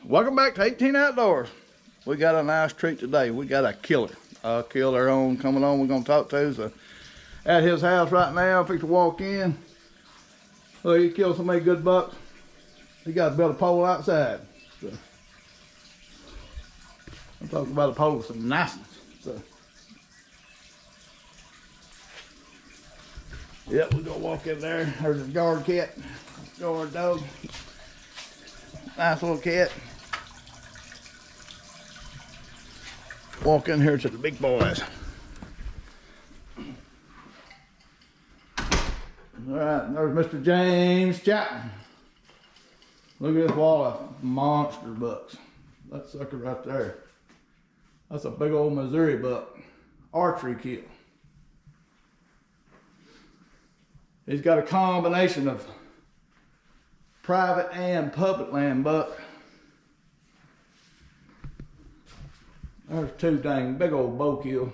Welcome back to 18 Outdoors. We got a nice treat today. We got a killer coming on. We're gonna talk to. So at his house right now, if he could walk in. Oh, he killed so many good bucks. He got to build a pole outside. So I'm talking about a pole with some niceness. So yep, we're gonna walk in there. There's a guard cat, guard dog. Nice little cat. Walk in here to the big boys. All right, there's Mr. James Chapman. Look at this wall of monster bucks. That sucker right there. That's a big old Missouri buck. Archery kill. He's got a combination of private and public land buck. There's two dang big old bow kill.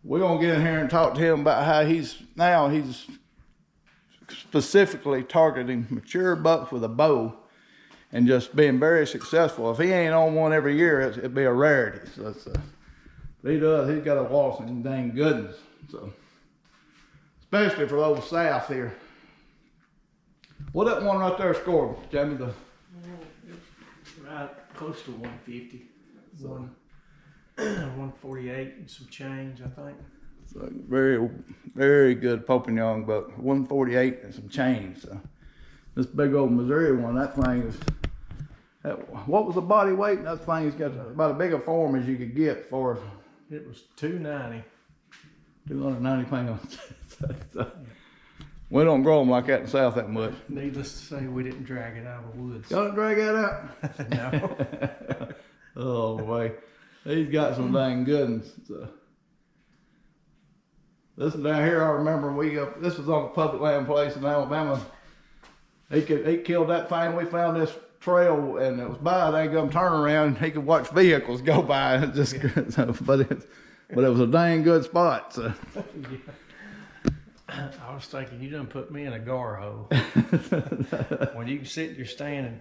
We're gonna get in here and talk to him about how he's specifically targeting mature bucks with a bow and just being very successful. If he ain't on one every year, it'd be a rarity. So he does. He's got a wall some dang goodness. So especially for those south here. What that one right there scored, Jamie? It's right close to 150. So 148 and some change, I think. So very, very good Pope and Young buck. 148 and some change. So this big old Missouri one, that thing is. What was the body weight? That thing's got about as big a form as you could get for. It was 290. 290 pounds. So, we don't grow them like that in the South that much. Needless to say, we didn't drag it out of the woods. Y'all didn't drag that out? No. Oh, boy. He's got some dang good ones. So. This is down here, I remember this was on a public land place in Alabama. He killed that thing. We found this trail and it was by they come turn around and he could watch vehicles go by. And just, but it was a dang good spot. So. Yeah. I was thinking, you done put me in a gar hole. When you can sit in your stand and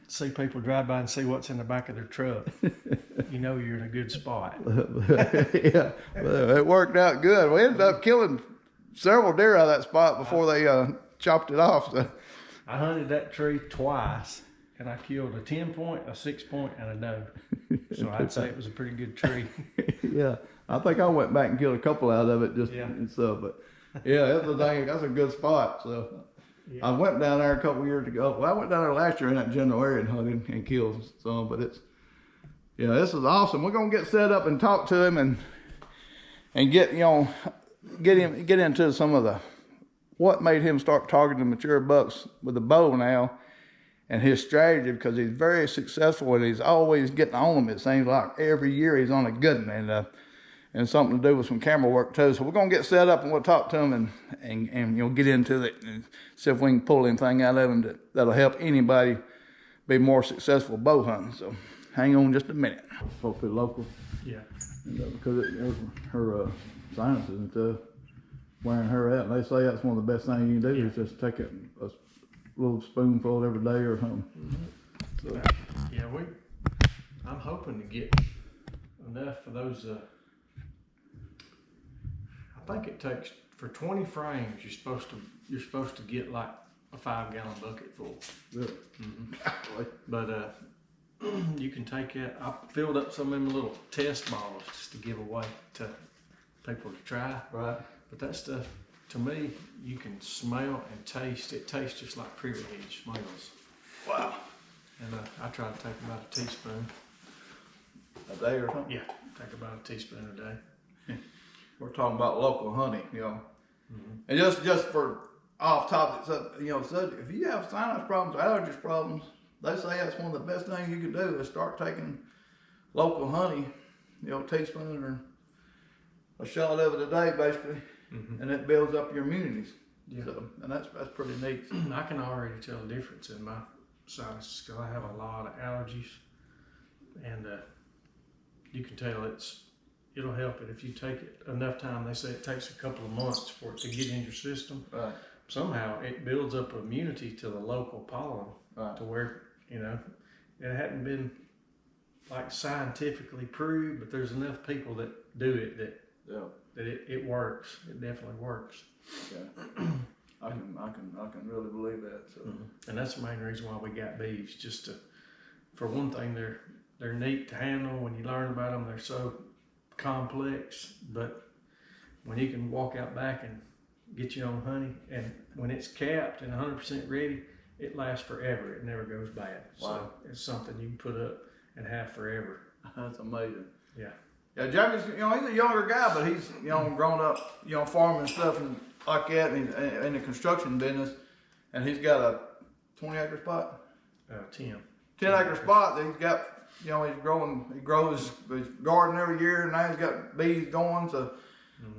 see people drive by and see what's in the back of their truck, you know you're in a good spot. Yeah, well, it worked out good. We ended up killing several deer out of that spot before they chopped it off. So. I hunted that tree twice, and I killed a 10-point, a 6-point, and a doe. So I'd say it was a pretty good tree. Yeah, I think I went back and killed a couple out of it just and stuff, but. Yeah, that's a good spot. So yeah. I went down there a couple years ago. Well, I went down there last year in that general area and hunted and killed some. But this is awesome. We're gonna get set up and talk to him and get into some of what made him start targeting mature bucks with a bow now, and his strategy, because he's very successful and he's always getting on them. It seems like every year he's on a good one, and something to do with some camera work too. So we're gonna get set up and we'll talk to him and get into it and see if we can pull anything out of him that'll help anybody be more successful bow hunting. So hang on just a minute. Hopefully local. Yeah. Because her sinuses and stuff wearing her out. And they say that's one of the best things you can do is just take a little spoonful every day or something. Mm-hmm. So. Yeah, I'm hoping to get enough for those. I think it takes for 20 frames. You're supposed to get like a 5-gallon bucket full. Really? Mm-hmm. But you can take that. I filled up some of them little test bottles just to give away to people to try. Right. But that stuff, to me, you can smell and taste. It tastes just like privet hedge smells. Wow. And I try to take about a teaspoon a day or something. Yeah, take about a teaspoon a day. We're talking about local hunting, Mm-hmm. And just for off topic, so, if you have sinus problems, allergies problems, they say that's one of the best things you can do is start taking local honey, a teaspoon or a shot of it a day, basically, and it builds up your immunities. Yeah. So, and that's pretty neat. I can already tell the difference in my sinuses because I have a lot of allergies, and you can tell it's it'll help it if you take it enough time. They say it takes a couple of months for it to get in your system. Right. Somehow it builds up immunity to the local pollen, Right. to where, you know, it hadn't been like scientifically proved, but there's enough people that do it that it works. It definitely works. Yeah. I can really believe that. So. And that's the main reason why we got bees. Just to, for one thing, they're neat to handle. When you learn about them, they're so complex. But when you can walk out back and get your own honey, and when it's capped and 100% ready, it lasts forever. It never goes bad. Wow. So it's something you can put up and have forever. That's amazing. Yeah. Yeah, Jackie's, you know, he's a younger guy, but he's, you know, grown up, you know, farming and stuff and like that, and he's in the construction business, and he's got a 20-acre spot. 10 10-acre spot that he's got, you know, he grows his garden every year, and now he's got bees going, so,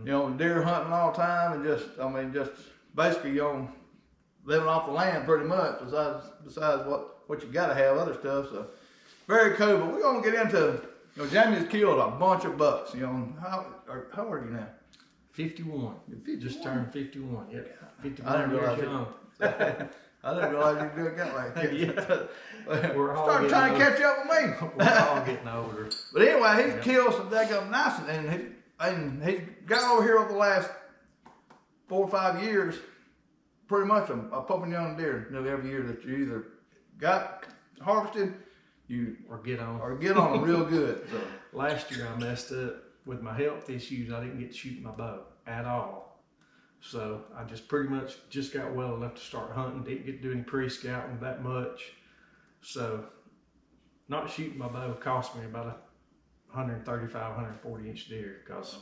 you know, deer hunting all the time, and just basically, you know, living off the land pretty much, besides what you gotta have, other stuff, so, very cool. But we're gonna get into, you know, Jamie's killed a bunch of bucks, you know. How old are you now? 51. Just turned 51. Yep. 51 I didn't realize years young. I didn't realize you could get like that. Yeah. We're all Started trying to catch up with me. We're all getting older. But anyway, he's killed some daggum nice, and he's got over here over the last 4 or 5 years, pretty much a pupping young deer nearly every year that you either got harvested, or get on them real good. So last year I messed up with my health issues. I didn't get to shoot my bow at all. So I just pretty much just got well enough to start hunting. Didn't get to do any pre-scouting that much. So not shooting my bow cost me about a 135, 140 inch deer, because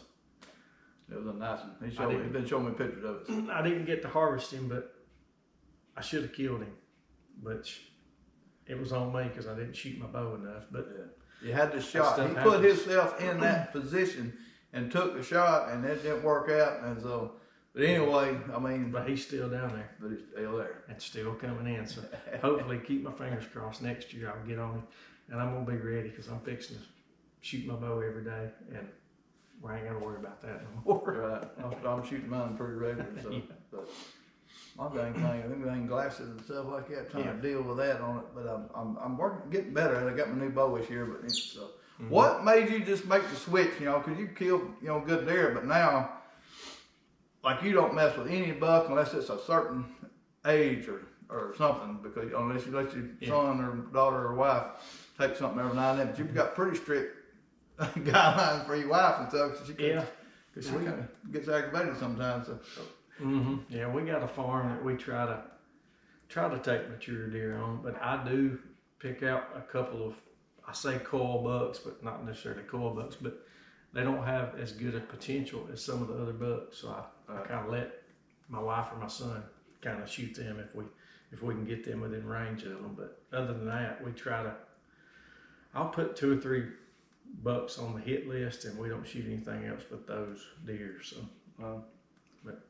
it was a nice one. He's been showing me pictures of it. I didn't get to harvest him, but I should have killed him. But it was on me because I didn't shoot my bow enough. But you had the shot. He put himself in that position and took the shot, and it didn't work out. And so, but anyway, I mean, but he's still down there. But he's still there and still coming in. So hopefully, keep my fingers crossed. Next year I'll get on him, and I'm gonna be ready because I'm fixing to shoot my bow every day, and we ain't gotta worry about that no more. Right. I'm shooting mine pretty regular. So. But my dang thing, everything glasses and stuff like that, trying to deal with that on it. But I'm working, getting better at it. I got my new bow this year. But so, what made you just make the switch? You know, because you killed, you know, good deer, but now, like, you don't mess with any buck unless it's a certain age or something, because unless you let your son or daughter or wife take something every now and then. But you've got pretty strict guidelines for your wife and stuff. So because she kind of gets aggravated sometimes. So. Yeah, we got a farm that we try to take mature deer on, but I do pick out a couple of, I say coil bucks, but not necessarily coil bucks, but they don't have as good a potential as some of the other bucks. So I kind of let my wife or my son kind of shoot them if we can get them within range of them. But other than that, I'll put 2 or 3 bucks on the hit list, and we don't shoot anything else but those deer. So, but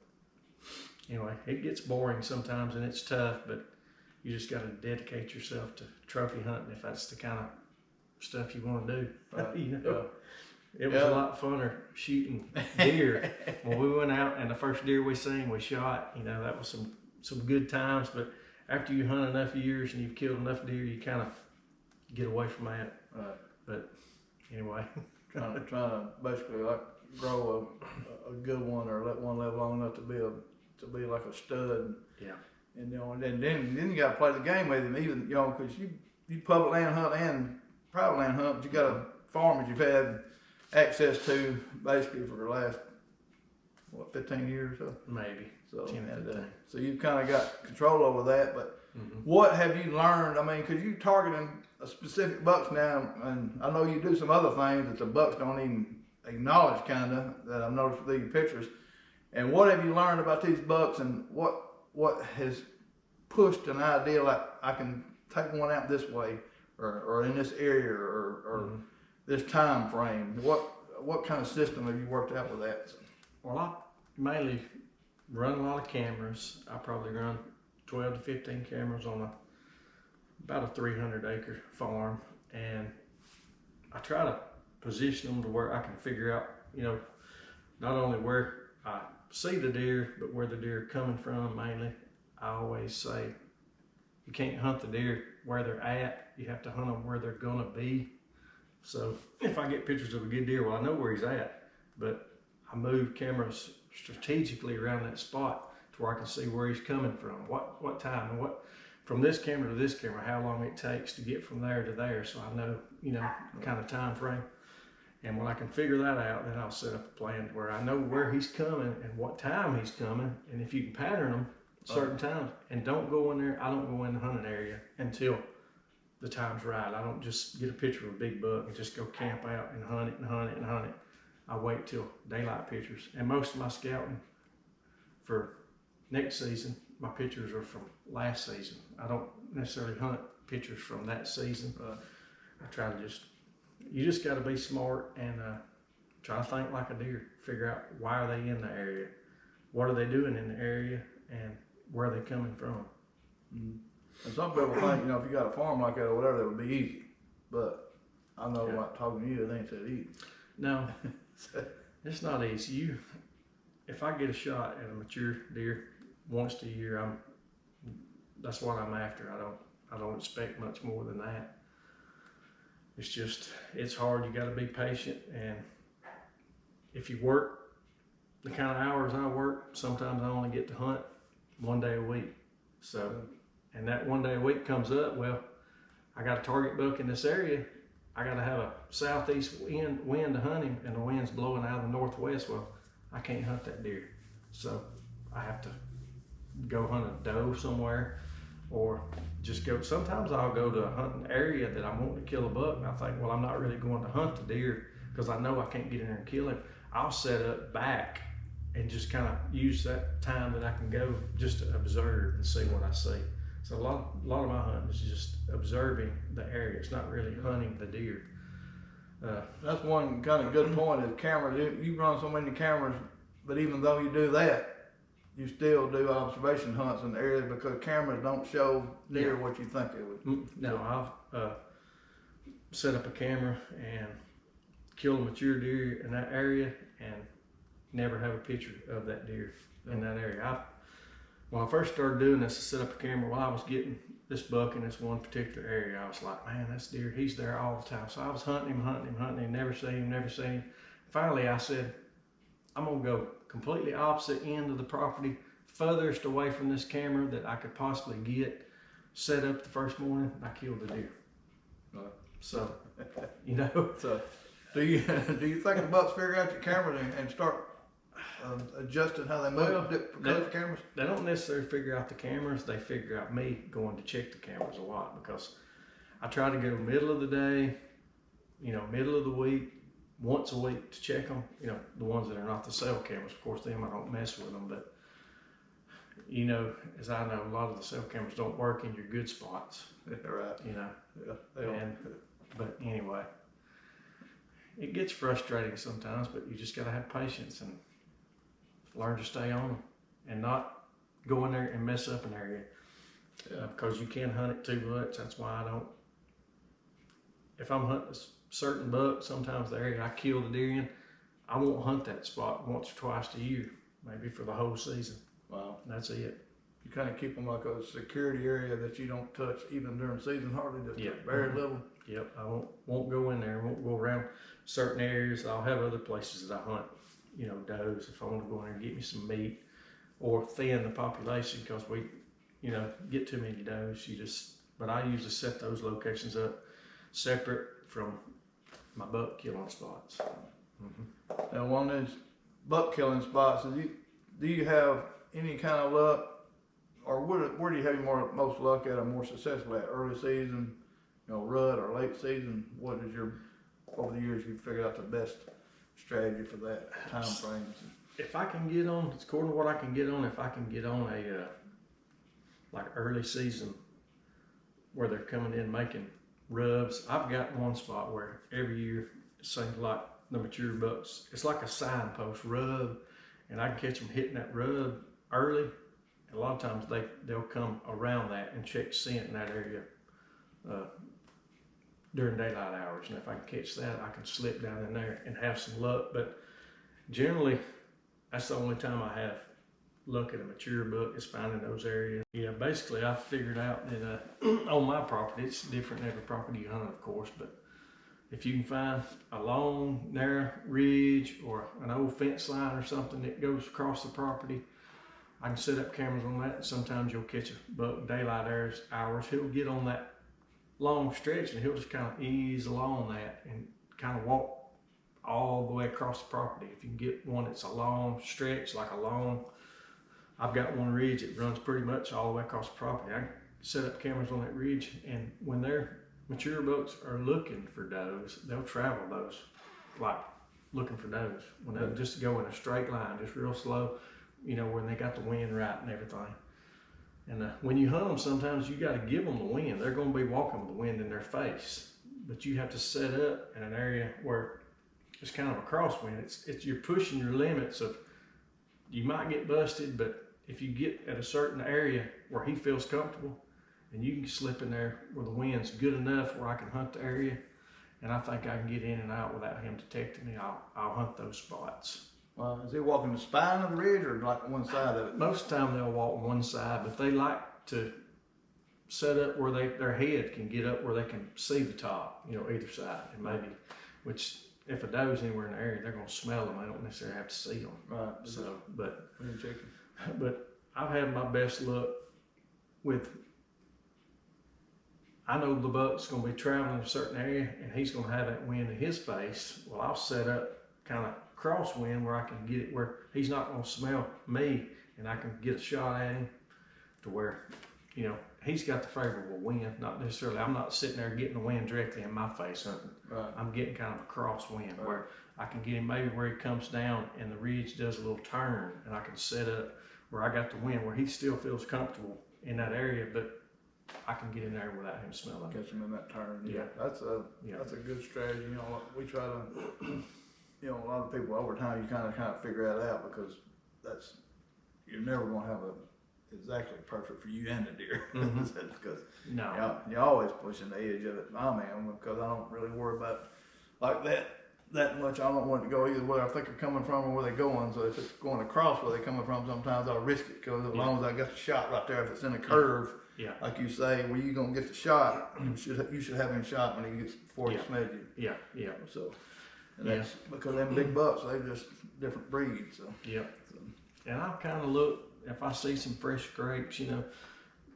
anyway, it gets boring sometimes and it's tough, but you just got to dedicate yourself to trophy hunting if that's the kind of stuff you want to do. You know, it was a lot funner shooting deer when we went out, and the first deer we seen, we shot. You know, that was some good times. But after you hunt enough years and you've killed enough deer, you kind of get away from that. Right. But anyway, trying to basically like grow a good one, or let one live long enough to be like a stud. Yeah. And you know, and then you got to play the game with him, even, you know, because you public land hunt and private land hunt, but you got a farm that you've had access to basically for the last 15 years or so. Maybe. So 10 and, 15. So you've kind of got control over that. But what have you learned? I mean, because you targeting a specific bucks now, and I know you do some other things that the bucks don't even acknowledge, kind of, that I've noticed with these pictures. And what have you learned about these bucks, and what has pushed an idea like I can take one out this way, or in this area, or this time frame? What kind of system have you worked out with that? Well, I mainly run a lot of cameras. I probably run 12 to 15 cameras on about a 300 acre farm, and I try to position them to where I can figure out, not only where I see the deer, but where the deer are coming from mainly. I always say, you can't hunt the deer where they're at. You have to hunt them where they're gonna be. So if I get pictures of a good deer, well, I know where he's at, but I move cameras strategically around that spot to where I can see where he's coming from, what time, and what, from this camera to this camera, how long it takes to get from there to there. So I know, kind of time frame. And when I can figure that out, then I'll set up a plan where I know where he's coming and what time he's coming. And if you can pattern them certain times, and don't go in there, I don't go in the hunting area until the time's right. I don't just get a picture of a big buck and just go camp out and hunt it and hunt it and hunt it. I wait till daylight pictures. And most of my scouting for next season, my pictures are from last season. I don't necessarily hunt pictures from that season. I try to you just got to be smart and try to think like a deer. Figure out why are they in the area, what are they doing in the area, and where are they coming from. Mm-hmm. And some people think, if you got a farm like that or whatever, that would be easy. But I know, like talking to you, it ain't that easy. No, it's not easy. If I get a shot at a mature deer once a year, that's what I'm after. I don't expect much more than that. It's hard. You got to be patient, and if you work the kind of hours I work, sometimes I only get to hunt one day a week. So, and that one day a week comes up, well, I got a target buck in this area. I got to have a southeast wind to hunt him, and the wind's blowing out of the northwest. Well, I can't hunt that deer. So I have to go hunt a doe somewhere, or just go. Sometimes I'll go to a hunting area that I want to kill a buck, and I think, well, I'm not really going to hunt the deer because I know I can't get in there and kill him. I'll set up back and just kind of use that time that I can go just to observe and see what I see. So a lot of my hunting is just observing the area. It's not really hunting the deer. That's one kind of good point is cameras. You run so many cameras, but even though you do that, you still do observation hunts in the area because cameras don't show deer what you think it would. No, I've set up a camera and kill a mature deer in that area and never have a picture of that deer in that area. When I first started doing this, I set up a camera while I was getting this buck in this one particular area. I was like, man, this deer, he's there all the time. So I was hunting him, never seen him. Finally, I said, I'm gonna go completely opposite end of the property, furthest away from this camera that I could possibly get. Set up the first morning, I killed the deer. So, So, do you think the bucks figure out your cameras and start adjusting how they move because of the cameras? They don't necessarily figure out the cameras. They figure out me going to check the cameras a lot because I try to go middle of the day, middle of the week, once a week to check them. The ones that are not the cell cameras, of course, them I don't mess with them. But as I know, a lot of the cell cameras don't work in your good spots. Right. Yeah. But anyway, it gets frustrating sometimes. But you just got to have patience and learn to stay on them and not go in there and mess up an area. Because you can hunt it too much. That's why I don't. If I'm hunting a certain buck, sometimes the area I kill the deer in, I won't hunt that spot once or twice a year, maybe for the whole season. Wow. That's it. You kind of keep them like a security area that you don't touch even during season, hardly, just very little. Yep, I won't go in there. I won't go around certain areas. I'll have other places that I hunt, does if I want to go in there and get me some meat or thin the population because we, get too many does. But I usually set those locations up separate from my buck killing spots. Mm-hmm. Now, on these buck killing spots, do you have any kind of luck, or where do you have your most luck at or more successful at? Early season, rut, or late season? What is over the years, you figured out the best strategy for that time frame? If I can get on, it's according to what I can get on. If I can get on a like early season where they're coming in making rubs, I've got one spot where every year it seems like the mature bucks, it's like a signpost rub, and I can catch them hitting that rub early. And a lot of times they'll come around that and check scent in that area during daylight hours. And if I can catch that, I can slip down in there and have some luck. But generally, that's the only time I have luck at a mature buck is finding those areas. Yeah, basically I figured out that on my property, it's different than every property you hunt, of course, but if you can find a long, narrow ridge or an old fence line or something that goes across the property, I can set up cameras on that, and sometimes you'll catch a buck daylight hours. He'll get on that long stretch and he'll just kind of ease along that and kind of walk all the way across the property. If you can get one that's a long stretch, like I've got one ridge that runs pretty much all the way across the property. I set up cameras on that ridge, and when their mature bucks are looking for does, they'll travel those, like looking for does. When they'll just go in a straight line, just real slow, you know, when they got the wind right and everything. And when you hunt them, sometimes you got to give them the wind. They're going to be walking with the wind in their face, but you have to set up in an area where it's kind of a crosswind. It's you're pushing your limits of, you might get busted, but if you get at a certain area where he feels comfortable, and you can slip in there where the wind's good enough where I can hunt the area, and I think I can get in and out without him detecting me, I'll hunt those spots. Is he walking the spine of the ridge or like one side of it? Most of the time they'll walk one side, but they like to set up where their head can get up where they can see the top, you know, either side, and maybe, which if a doe's anywhere in the area, they're going to smell them. They don't necessarily have to see them. Right. So, but Chicken. But I've had my best luck with, I know the buck's going to be traveling in a certain area and he's going to have that wind in his face. Well, I'll set up kind of crosswind where I can get it where he's not going to smell me, and I can get a shot at him to where, you know, he's got the favorable wind, not necessarily, I'm not sitting there getting the wind directly in my face hunting. Right. I'm getting kind of a crosswind where I can get him maybe where he comes down and the ridge does a little turn, and I can set up where I got the wind where he still feels comfortable in that area, but I can get in there without him smelling. Catch him in that turn. Yeah. That's a good strategy. You know, we try to, you know, a lot of people over time, you kind of figure that out, because you're never going to have exactly perfect for you and the deer. Mm-hmm. Because no, you're always pushing the edge of it. I am, because I don't really worry about like that much. I don't want it to go either where I think they're coming from or where they're going. So if it's going across where they're coming from, sometimes I'll risk it, because as long as I got the shot right there, if it's in a curve, like you say, where you gonna get the shot, you should have him shot when he gets before he smells you. Yeah. So, and that's because them big bucks, they're just different breeds. So. And I kind of look, if I see some fresh scrapes, you know,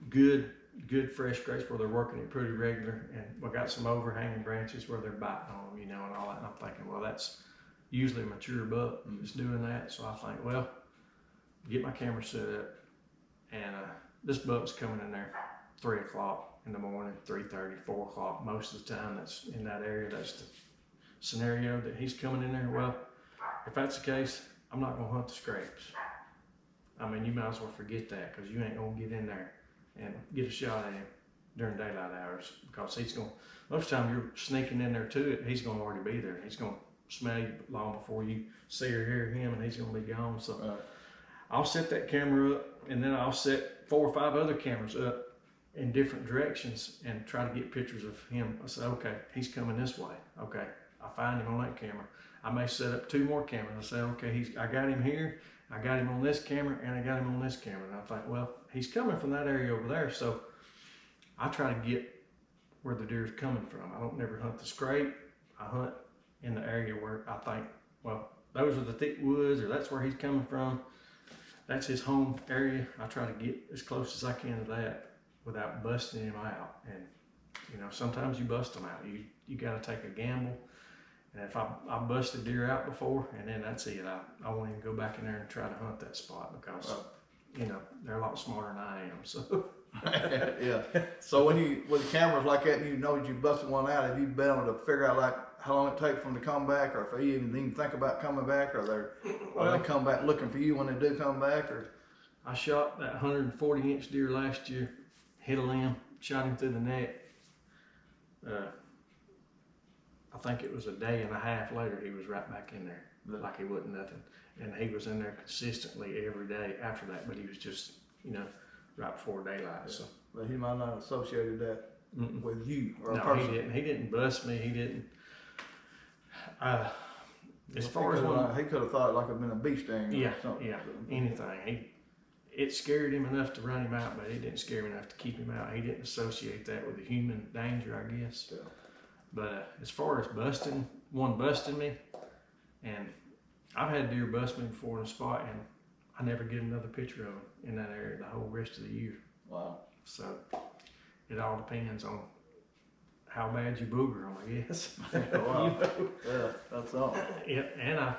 good fresh scrapes where they're working it pretty regular, and we got some overhanging branches where they're biting on them, you know, and all that. And I'm thinking, well, that's usually a mature buck that's doing that. So I think, well, get my camera set up, and this buck's coming in there 3 o'clock in the morning, 3:30, 4 o'clock. Most of the time that's in that area. That's the scenario that he's coming in there. Well, if that's the case, I'm not gonna hunt the scrapes. I mean, you might as well forget that, because you ain't gonna get in there and get a shot at him during daylight hours, because he's gonna, most of the time you're sneaking in there to it, he's gonna already be there. He's gonna smell you long before you see or hear him, and he's gonna be gone. So I'll set that camera up, and then I'll set 4 or 5 other cameras up in different directions and try to get pictures of him. I say, okay, he's coming this way. Okay, I find him on that camera. I may set up 2 more cameras. I say, okay, I got him here, I got him on this camera, and I got him on this camera. And I think, well, he's coming from that area over there, so I try to get where the deer is coming from. I don't never hunt the scrape. I hunt in the area where I think, well, those are the thick woods, or that's where he's coming from. That's his home area. I try to get as close as I can to that without busting him out. And, you know, sometimes you bust them out. You got to take a gamble. And if I busted deer out before, and then that's it. I won't even go back in there and try to hunt that spot, because, you know, they're a lot smarter than I am. So. Yeah. So with cameras like that, and you know that you busted one out, have you been able to figure out like how long it takes for them to come back, or if they even think about coming back, or they come back looking for you when they do come back? Or I shot that 140-inch deer last year, hit a limb, shot him through the neck. I think it was a day and a half later, he was right back in there, like he wasn't nothing. And he was in there consistently every day after that, but he was just, you know, right before daylight. So, but he might not have associated that with you or a No, person? he didn't bust me. He didn't. As far as he could have thought it like it'd been a bee sting. Yeah, or something. yeah, anything. It scared him enough to run him out, but it didn't scare him enough to keep him out. He didn't associate that with a human danger, I guess. Yeah. But as far as busting me, and I've had deer bust me before in a spot, and I never get another picture of him in that area the whole rest of the year. Wow. So it all depends on how bad you booger them, I guess. Wow. Yeah, that's all. Yeah, and I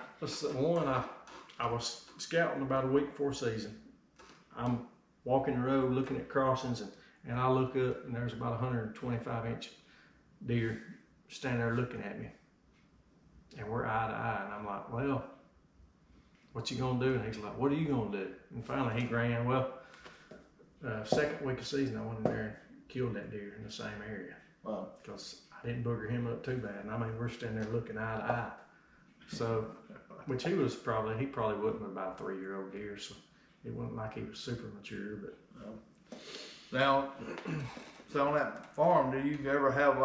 was scouting about a week before season. I'm walking the road looking at crossings, and I look up, and there's about 125-inch deer standing there looking at me. And we're eye to eye, and I'm like, well, what you gonna do? And he's like, what are you gonna do? And finally he ran. Well, second week of season, I went in there and killed that deer in the same area. Wow. Because I didn't booger him up too bad. And I mean, we're standing there looking eye to eye. So, which he probably wasn't about a 3-year-old deer, so it wasn't like he was super mature, but. Now, so on that farm, do you ever have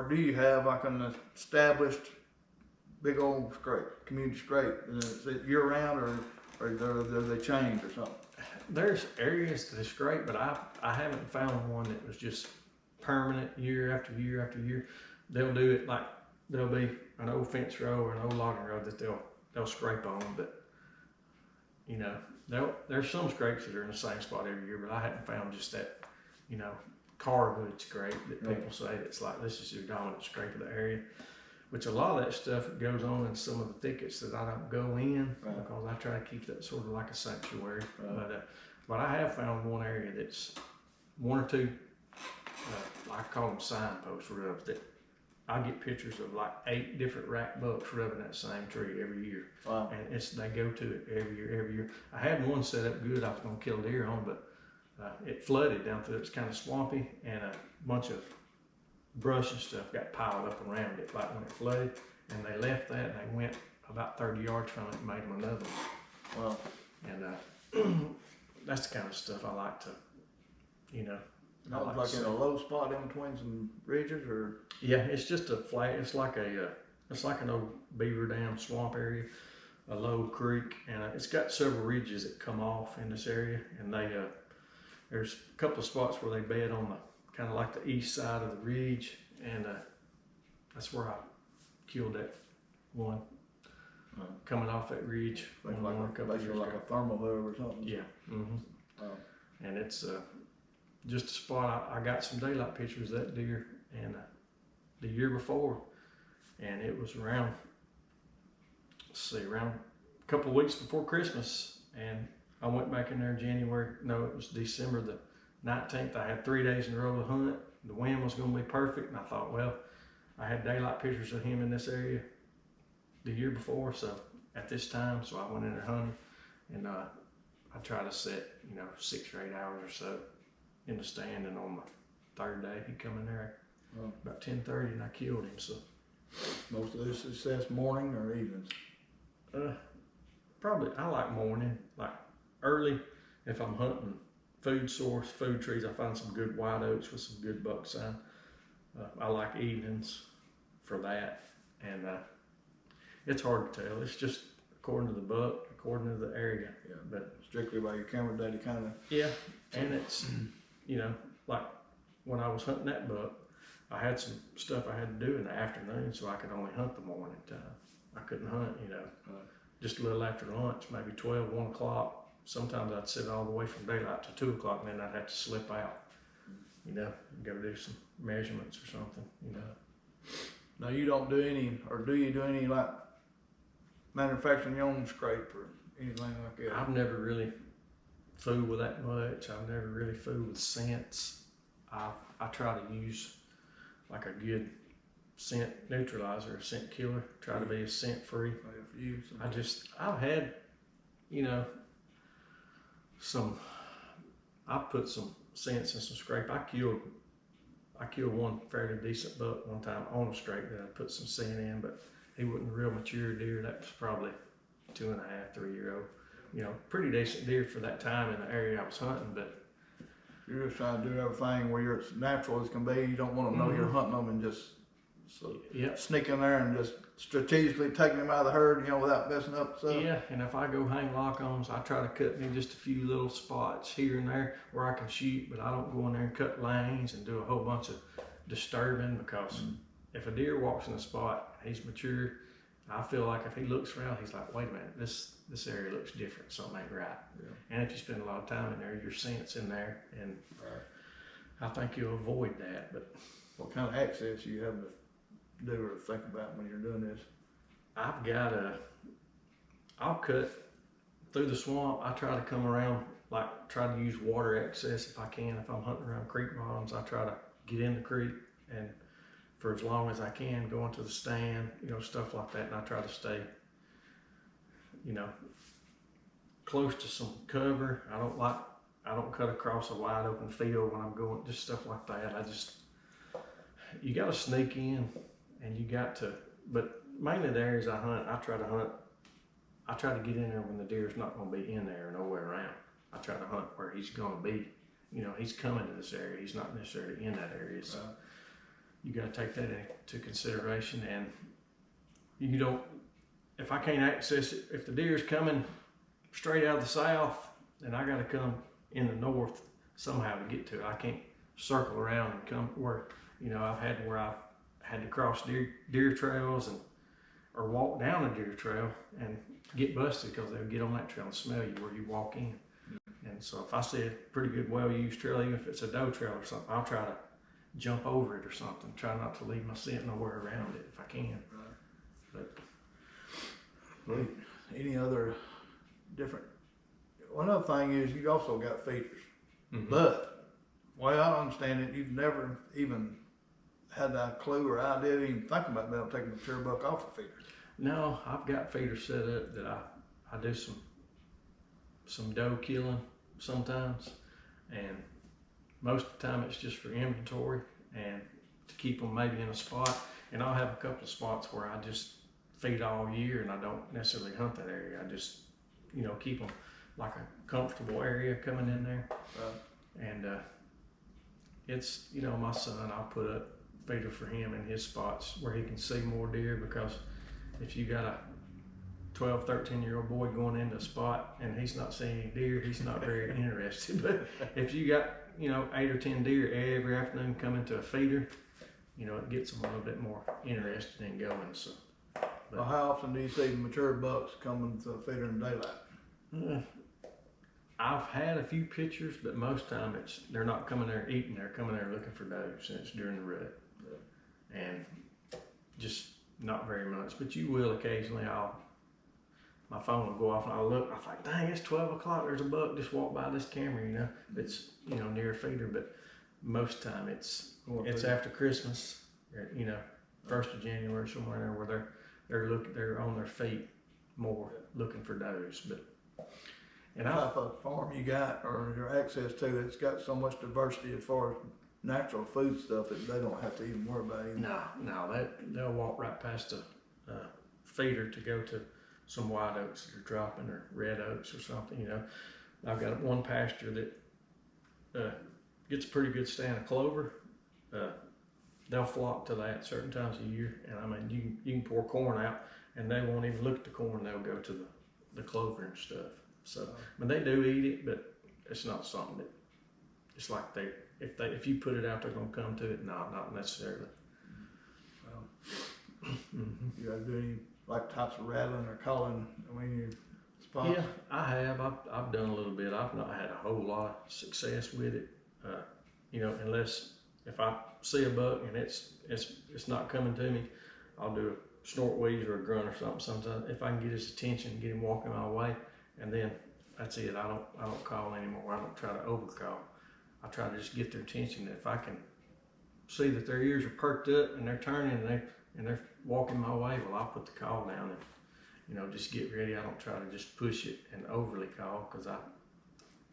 do you have like an established big old scrape, community scrape? Is it year round or do they change or something? There's areas that is great, but I haven't found one that was just permanent year after year after year. They'll do it like there'll be an old fence row or an old logging road that they'll scrape on, but you know, there's some scrapes that are in the same spot every year, but I haven't found just that, you know, car hood scrape that people say that's like this is your dominant scrape of the area. Which a lot of that stuff goes on in some of the thickets that I don't go in because I try to keep that sort of like a sanctuary. But I have found one area that's one or two, I call them signpost rubs, that I get pictures of like 8 different rack bucks rubbing that same tree every year. Wow. And they go to it every year. I had one set up good I was going to kill deer on, but it flooded down through it. It's kind of swampy, and a bunch of brush and stuff got piled up around it like when it flooded, and they left that and they went about 30 yards from it and made them another one. Wow. And that's the kind of stuff I like to, you know. Like in a low spot in between some ridges, or? Yeah, it's just a flat. It's like an old beaver dam swamp area, a low creek, and it's got several ridges that come off in this area, and there's a couple of spots where they bed on the kind of like the east side of the ridge, and that's where I killed that one coming off that ridge. Like a thermal hoof or something. Yeah. And it's just a spot. I got some daylight pictures of that deer, and the year before, and it was around a couple of weeks before Christmas, and I went back in there in January. No, it was December the 19th. I had 3 days in a row to hunt. The wind was going to be perfect, and I thought, well, I had daylight pictures of him in this area the year before, so at this time, so I went in there hunting, and I tried to set, 6 or 8 hours or so in the stand, and on the 3rd day, he come in there about 10:30, and I killed him. So most of this success morning or evenings? Probably I like morning, like early. If I'm hunting food trees, I find some good white oaks with some good buck sign. I like evenings for that, and it's hard to tell. It's just according to the buck, according to the area. Yeah, but strictly by your camera data, kind of. Yeah, and it's like when I was hunting that buck, I had some stuff I had to do in the afternoon, so I could only hunt the morning time. I couldn't hunt, just a little after lunch, maybe 12, 1 o'clock. Sometimes I'd sit all the way from daylight to 2 o'clock, and then I'd have to slip out, go do some measurements or something, Now you don't do any, or do you do any like manufacturing your own scrape or anything like that? I've never really fooled with that much. I've never really fooled with scents. I try to use like a good scent neutralizer, a scent killer. Try to be as scent free. I've had, I've put some scents in some scrape. I killed one fairly decent buck one time on a scrape that I put some scent in, but he wasn't a real mature deer. That was probably 2.5, 3 year old. Pretty decent deer for that time in the area I was hunting, but You're just trying to do everything where you're as natural as can be. You don't want to know you're hunting them and just sneak in there and just strategically taking them out of the herd, you know, without messing up stuff. Yeah, and if I go hang lock-ons, I try to cut me just a few little spots here and there where I can shoot, but I don't go in there and cut lanes and do a whole bunch of disturbing, because if a deer walks in a spot, he's mature, I feel like if he looks around, he's like, wait a minute, this area looks different, something ain't right. Yeah. And if you spend a lot of time in there, your scent's in there, and I think you'll avoid that. But what kind of access you have to do or think about when you're doing this? I've got I'll cut through the swamp. I try to come around, like try to use water access if I can. If I'm hunting around creek bottoms, I try to get in the creek and for as long as I can, go into the stand, you know, stuff like that. And I try to stay, you know, close to some cover. I don't cut across a wide open field when I'm going, just stuff like that. You got to sneak in, and you got to, but mainly the areas I hunt, I try to get in there when the deer's not going to be in there or nowhere around. I try to hunt where he's going to be. You know, he's coming to this area. He's not necessarily in that area. So you got to take that into consideration. And you don't, if I can't access it, if the deer's coming straight out of the south, then I got to come in the north somehow to get to it. I can't circle around and come where, you know, I've had to cross deer trails or walk down a deer trail and get busted because they'll get on that trail and smell you where you walk in. And so if I see a pretty good well-used trail, even if it's a doe trail or something, I'll try to jump over it or something. Try not to leave my scent nowhere around it if I can. But any other different? One other thing is you also got feeders, but the way I understand it, you've never even had that clue or idea to even think about being able to take a mature buck off a feeder. No, I've got feeders set up that I do some doe killing sometimes, and most of the time it's just for inventory and to keep them maybe in a spot. And I'll have a couple of spots where I just feed all year and I don't necessarily hunt that area. I just, you know, keep them like a comfortable area coming in there. And it's, you know, my son, I'll put up feeder for him in his spots where he can see more deer, because if you got a 12, 13-year-old boy going into a spot and he's not seeing any deer, he's not very interested. But if you got, you know, 8 or 10 deer every afternoon coming to a feeder, you know, it gets them a little bit more interested in going. So, well, how often do you see mature bucks coming to a feeder in daylight? I've had a few pictures, but most time they're not coming there eating, they're coming there looking for does, and it's during the rut. And just not very much, but you will occasionally. My phone will go off and I'll look, I think, dang, it's 12 o'clock, there's a buck just walked by this camera, you know, it's, you know, near a feeder. But most time it's after Christmas, you know, 1st of January, somewhere there where they're on their feet more looking for does. But and what type of farm you got or your access to that's got so much diversity as far as natural food stuff that they don't have to even worry about it? No, they'll walk right past a feeder to go to some white oaks that are dropping, or red oaks or something. You know, I've got one pasture that gets a pretty good stand of clover. They'll flock to that certain times of year, and I mean you can pour corn out and they won't even look at the corn, they'll go to the clover and stuff. So I mean, they do eat it, but it's not something that it's like if you put it out, they're gonna come to it. No, not necessarily. Well, you guys do any like types of rattling or calling when your spots? Yeah, I have. I've done a little bit. I've not had a whole lot of success with it. You know, unless if I see a buck and it's not coming to me, I'll do a snort wheeze or a grunt or something. Sometimes if I can get his attention, get him walking my way, and then that's it. I don't call anymore. I don't try to overcall. I try to just get their attention. If I can see that their ears are perked up and they're turning and they're walking my way, well, I'll put the call down and, you know, just get ready. I don't try to just push it and overly call, because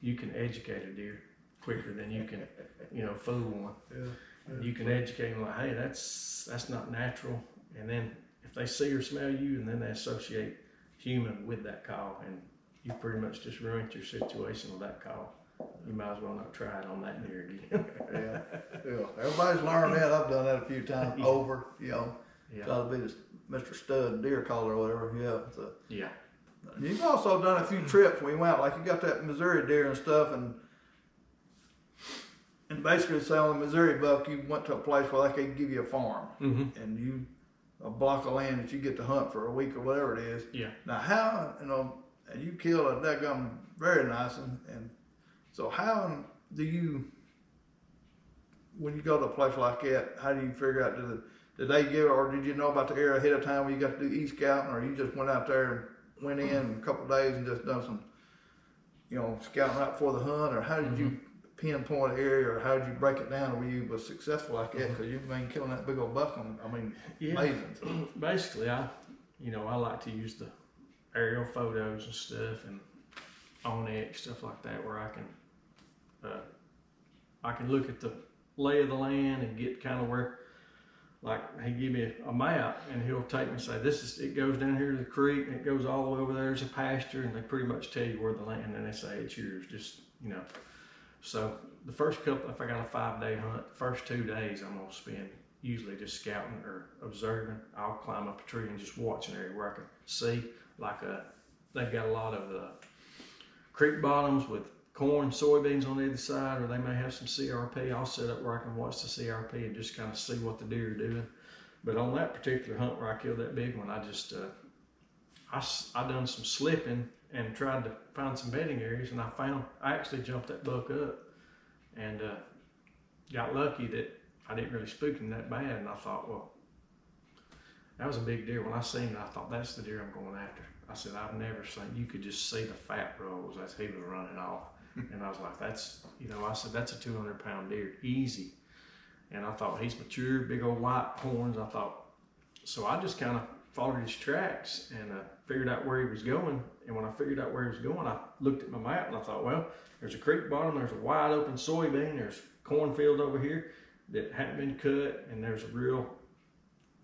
you can educate a deer quicker than you can, you know, fool one. Yeah. You can educate them like, hey, that's not natural. And then if they see or smell you, and then they associate human with that call, and you pretty much just ruined your situation with that call. you might as well not try it on that deer again. Yeah. Everybody's learned that. I've done that a few times over, you know. Yeah. Try to be this Mr. Stud deer caller or whatever. Yeah. So. Yeah. You've also done a few trips when you went out, like you got that Missouri deer and stuff, and basically say on the Missouri buck, you went to a place where like they give you a farm, and a block of land that you get to hunt for a week or whatever it is. Yeah. Now how, and you kill a daggum very nice, and so how do you, when you go to a place like that, how do you figure out, did they give, or did you know about the area ahead of time when you got to do e-scouting, or you just went out there and went in a couple of days and just done some, scouting right before the hunt, or how did you pinpoint the area, or how did you break it down where you was successful like that? Because you've been killing that big old buck amazing. So. Basically, I like to use the aerial photos and stuff and OnX, stuff like that, where I can look at the lay of the land and get kind of where, like he give me a map and he'll take me and say, it goes down here to the creek and it goes all the way over there, there's a pasture, and they pretty much tell you where the land, and then they say it's yours, just, So the first couple, if I got a 5-day hunt, the first 2 days I'm gonna spend usually just scouting or observing. I'll climb up a tree and just watch an area where I can see, they've got a lot of creek bottoms with corn, soybeans on either side, or they may have some CRP. I'll set up where I can watch the CRP and just kind of see what the deer are doing. But on that particular hunt where I killed that big one, I just, I done some slipping and tried to find some bedding areas, and I actually jumped that buck up and got lucky that I didn't really spook him that bad. And I thought, well, that was a big deer. When I seen it, I thought, that's the deer I'm going after. I said, I've never seen, you could just see the fat rolls as he was running off. And I was like, I said, that's a 200-pound deer, easy. And I thought, he's mature, big old white horns. So I just kind of followed his tracks and figured out where he was going. And when I figured out where he was going, I looked at my map and I thought, well, there's a creek bottom, there's a wide open soybean, there's cornfield over here that hadn't been cut, and there's a real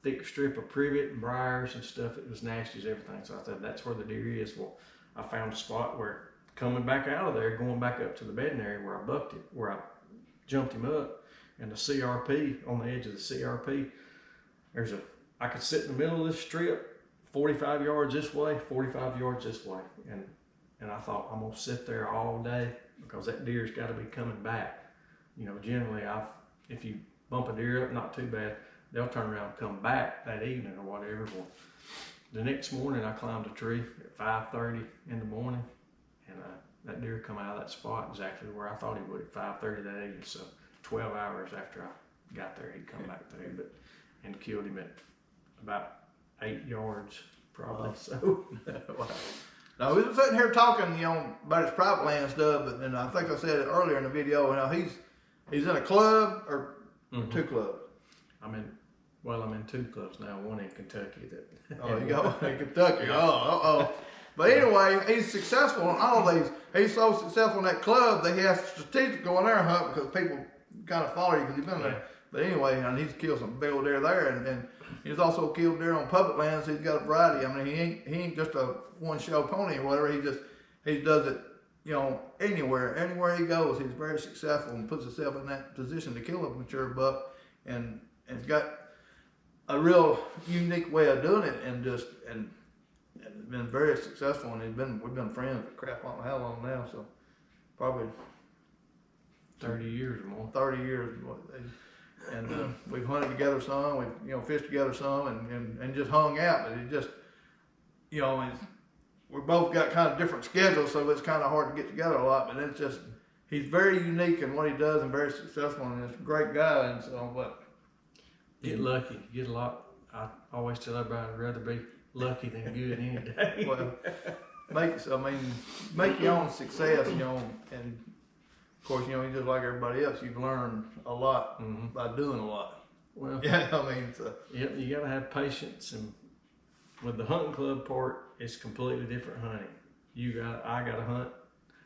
thick strip of privet and briars and stuff. It was nasty as everything. So I said, that's where the deer is. Well, I found a spot where coming back out of there, going back up to the bedding area where I bucked it, where I jumped him up, and the CRP, on the edge of the CRP, I could sit in the middle of this strip, 45 yards this way, 45 yards this way. And I thought, I'm gonna sit there all day because that deer's gotta be coming back. Generally if you bump a deer up, not too bad, they'll turn around and come back that evening or whatever. Well, the next morning I climbed a tree at 5:30 in the morning, and that deer come out of that spot exactly where I thought he would at 5:30 that evening. So 12 hours after I got there, he'd come back through, and killed him at about 8 yards probably. Wow. So wow. Now we were sitting here talking, about his private land and stuff, and I think I said it earlier in the video. He's in a club or 2 clubs. I'm in 2 clubs now. One in Kentucky. Oh, you go in Kentucky. Oh. But anyway, he's successful in all of these. He's so successful in that club that he has to strategic go in there and hunt because people kind of follow you because he's been there. But anyway, and he's killed some big old deer there, and he's also killed deer on public lands. He's got a variety. I mean, he ain't just a one-show pony or whatever. He does it, anywhere he goes. He's very successful and puts himself in that position to kill a mature buck, and it's got a real unique way of doing it, and been very successful. And we've been friends for crap, I don't know how long now, so probably 30 years or more. 30 years. And we've hunted together some, we've fished together some, and just hung out. But it just, we both got kind of different schedules, so it's kind of hard to get together a lot. But it's just, he's very unique in what he does and very successful, and he's a great guy. And so, but get lucky, get a lot. I always tell everybody I'd rather be lucky than good any day. Well, make your own success, and of course, you're just like everybody else. You've learned a lot by doing a lot. Well, yeah, Yep, you got to have patience, and with the hunting club part, it's completely different hunting. I got to hunt.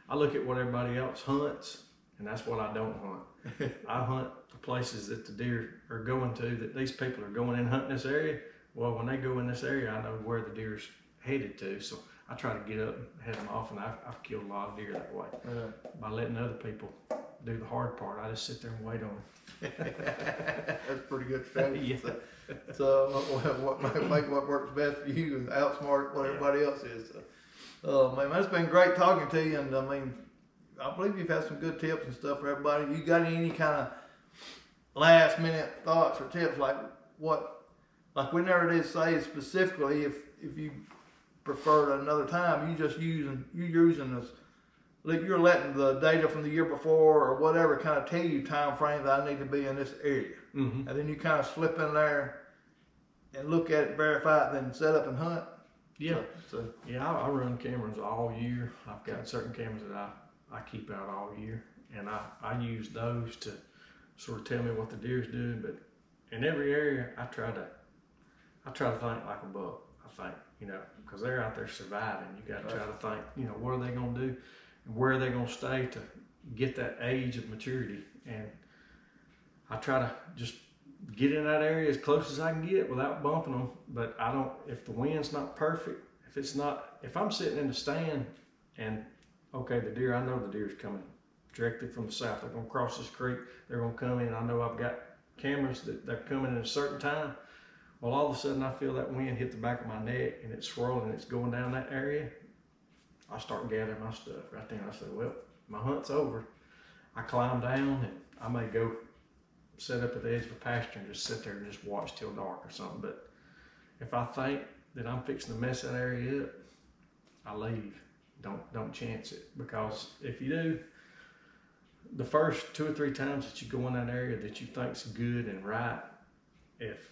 I look at what everybody else hunts, and that's what I don't hunt. I hunt the places that the deer are going to, that these people are going in hunting this area. Well, when they go in this area, I know where the deer's headed to. So I try to get up and head them off, and I've killed a lot of deer that way. By letting other people do the hard part. I just sit there and wait on them. That's pretty good strategy. Yeah. So what might make what works best for you and outsmart what everybody else is. Man, it's been great talking to you, and I mean, I believe you've had some good tips and stuff for everybody. You got any kind of last minute thoughts or tips, like we never did say specifically if you preferred another time, you're using this, like you're letting the data from the year before or whatever kind of tell you time frame that I need to be in this area. And then you kind of slip in there and look at it, verify it, then set up and hunt. Yeah. Yeah, I run cameras all year. I've got certain cameras that I keep out all year, and I use those to sort of tell me what the deer's doing. But in every area, I try to think like a buck. I think, because they're out there surviving. You got to try to think, what are they going to do, and where are they going to stay to get that age of maturity. And I try to just get in that area as close as I can get without bumping them. But I don't, if the wind's not perfect, if I'm sitting in the stand and, okay, I know the deer's coming directly from the south. They're going to cross this creek. They're going to come in. I know I've got cameras that they're coming at a certain time. Well, all of a sudden I feel that wind hit the back of my neck and it's swirling and it's going down that area. I start gathering my stuff right then. I say, well, my hunt's over. I climb down and I may go set up at the edge of a pasture and just sit there and just watch till dark or something. But if I think that I'm fixing to mess that area up, I leave. Don't chance it, because if you do, the first 2 or 3 times that you go in that area that you think's good and right, if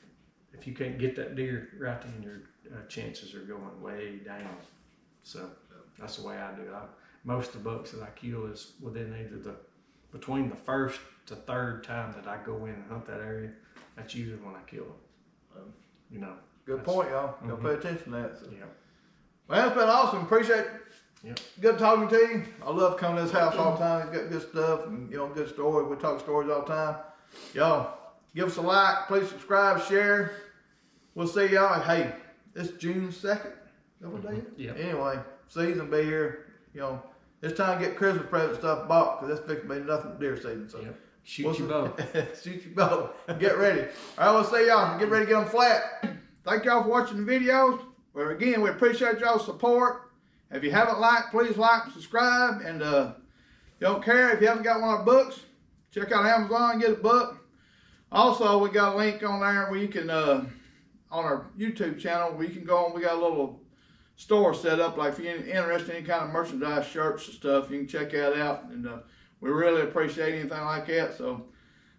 you can't get that deer right then, your chances are going way down. So that's the way I do it. Most of the bucks that I kill is within between the first to third time that I go in and hunt that area. That's usually when I kill them. Good point, y'all. Y'all pay attention to that. So. Yeah. Well, it's been awesome. Appreciate it. Yep. Good talking to you. I love coming to this house all the time. He's got good stuff and good stories. We talk stories all the time. Y'all, give us a like. Please subscribe, share. We'll see y'all. Hey, it's June 2nd. Is that what day is? Yeah. Anyway, season be here. It's time to get Christmas present stuff bought, because that's fixing to be nothing but deer season. So shoot your bow. Shoot your bow. Get ready. All right, we'll see y'all. Get ready to get them flat. Thank y'all for watching the videos. Well, again, we appreciate y'all's support. If you haven't liked, please like and subscribe. And you don't care if you haven't got one of our books, check out Amazon and get a book. Also, we got a link on there where you can, on our YouTube channel, where you can go on. We got a little store set up. Like if you're interested in any kind of merchandise, shirts and stuff, you can check that out. And we really appreciate anything like that. So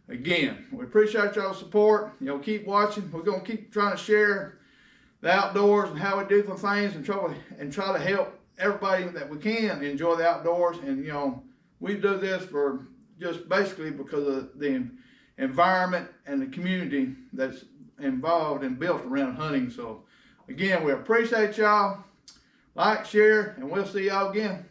again, we appreciate y'all's support. Keep watching. We're gonna keep trying to share the outdoors and how we do some things, and try to help everybody that we can enjoy the outdoors. And we do this for just basically because of the environment and the community that's involved and built around hunting. So again, we appreciate y'all. Like, share, and we'll see y'all again.